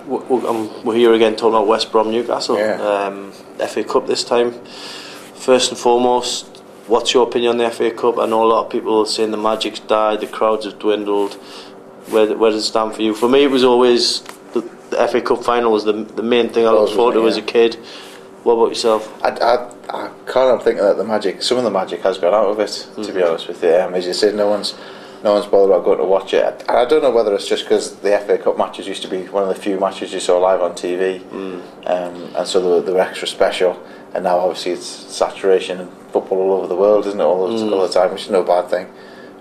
we're here again talking about West Brom Newcastle. Yeah. FA Cup this time. First and foremost, what's your opinion on the FA Cup? I know a lot of people are saying the magic's died, the crowds have dwindled. Where does it stand for you? For me, it was always the FA Cup final was the main thing I looked forward to as a kid. What about yourself? I can't help thinking that some of the magic has gone out of it, to be honest with you. As you said, no one's bothered about going to watch it. I don't know whether it's just because the FA Cup matches used to be one of the few matches you saw live on TV, and so they were extra special. And now obviously it's saturation in football all over the world, isn't it? All the time, which is no bad thing.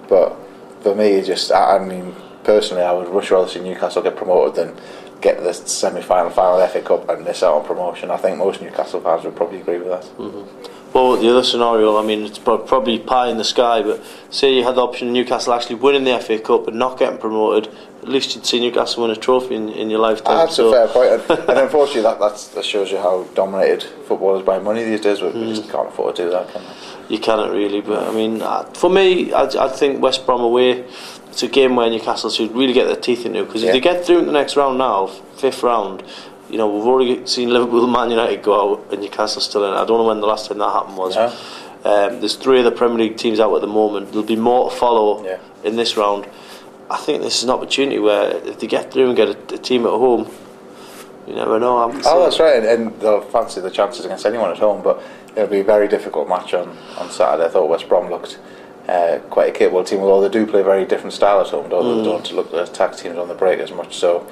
But for me, I mean, personally, I would much rather see Newcastle get promoted than get the semi-final, final FA Cup and miss out on promotion. I think most Newcastle fans would probably agree with that. Well, the other scenario, I mean, it's probably pie in the sky, but say you had the option of Newcastle actually winning the FA Cup and not getting promoted, at least you'd see Newcastle win a trophy in your lifetime. That's a fair point, and unfortunately that shows you how dominated football is by money these days. We just can't afford to do that, can we? You cannot really, but I mean, for me, I think West Brom away, it's a game where Newcastle should really get their teeth into, because if they get through in the next round now, fifth round, you know, we've already seen Liverpool and Man United go out and Newcastle still in it. I don't know when the last time that happened was. There's 3 of the Premier League teams out at the moment. There'll be more to follow in this round. I think this is an opportunity where if they get through and get a team at home, you never know. That's right, and they'll fancy the chances against anyone at home, but it'll be a very difficult match on Saturday. I thought West Brom looked quite a capable team, although they do play a very different style at home. They don't look at attack teams on the break as much, so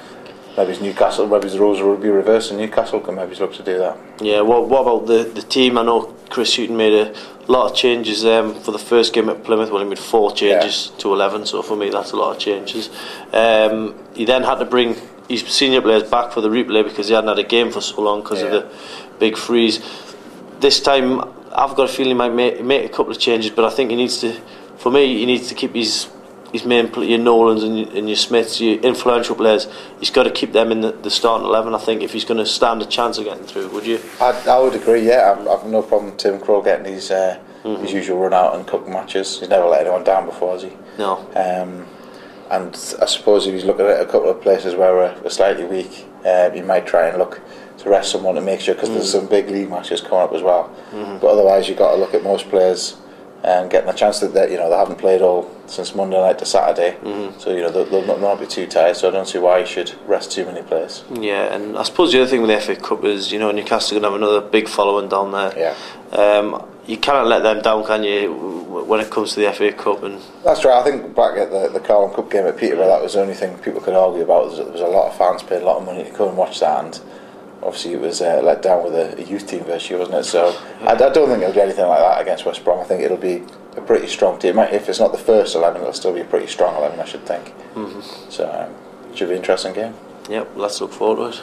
maybe the roles will be reversed and Newcastle can maybe look to do that. Yeah, what about the team? I know Chris Hughton made a lot of changes for the first game at Plymouth. Well, he made 4 changes to 11, so for me that's a lot of changes. He then had to bring his senior players back for the replay because he hadn't had a game for so long because of the big freeze. This time I've got a feeling he might make a couple of changes, but I think he needs to keep his main your Nolans and your Smiths, your influential players. He's got to keep them in the starting 11, I think, if he's going to stand a chance of getting through. Would you? I would agree, yeah. I've no problem Tim Krul getting his usual run out and cup matches. He's never let anyone down before, has he? No. And I suppose if he's looking at a couple of places where we're slightly weak, he might try and look to rest someone to make sure, because there's some big league matches coming up as well. But otherwise you've got to look at most players and getting a chance that they haven't played all since Monday night to Saturday, so they'll not be too tired. So I don't see why you should rest too many players. Yeah, and I suppose the other thing with the FA Cup is Newcastle are going to have another big following down there. Yeah. You cannot let them down, can you, when it comes to the FA Cup? And that's right. I think back at the Carling Cup game at Peterborough, that was the only thing people could argue about. There was a lot of fans paid a lot of money to come and watch that, and obviously it was let down with a youth team virtue, wasn't it? So I don't think it'll be anything like that against West Brom. I think it'll be a pretty strong team. If it's not the first 11, it'll still be a pretty strong 11, I should think. So it should be an interesting game. Yep, let's look forward to it.